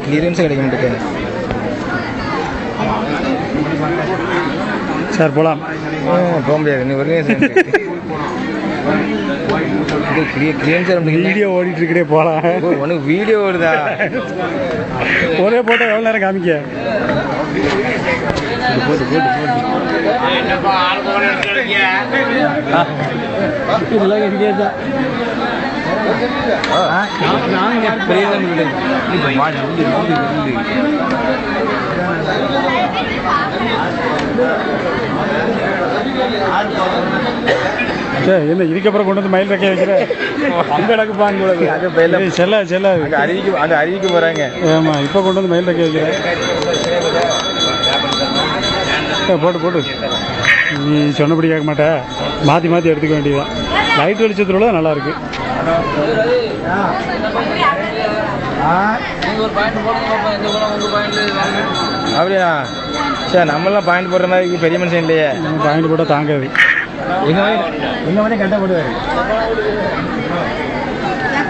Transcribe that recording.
Clearance கிடைக்க மாட்டேங்குது sir. போகலாம். போக முடியாது இன்னும் வரைக்கும் வீடியோ ஓடிட்டு இருக்கே. போகலாம். உனக்கு வீடியோ ஓடுதா? ஒரே போட்டோ எவ்வளோ நேரம் காமிக்க? போட்டு போட்டு என்ன இதுக்கப்புறம் கொண்டு வந்து மயில் ரெக்கைய வைக்கிற? அங்க நடக்குப்பாங்க செல்ல செல்ல அறிவிக்க போறாங்க. ஆமா, இப்போ கொண்டு வந்து மயில் ரெக்கைய வைக்கிற. போட்டு போட்டு நீ சொன்னபடி கேட்க மாட்டேன். மாற்றி மாற்றி எடுத்துக்க வேண்டியதுதான். லைட் வெளிச்சத்தோட தான் நல்லா இருக்கு. அப்படியா? சரி, நம்மளாம் பாயிண்ட் போடுற மாதிரி பெரிய மனுஷன் இல்லையே. பாயிண்ட் போட்டால் தாங்காது. எங்க மாதிரி கட்ட போடுவாரு.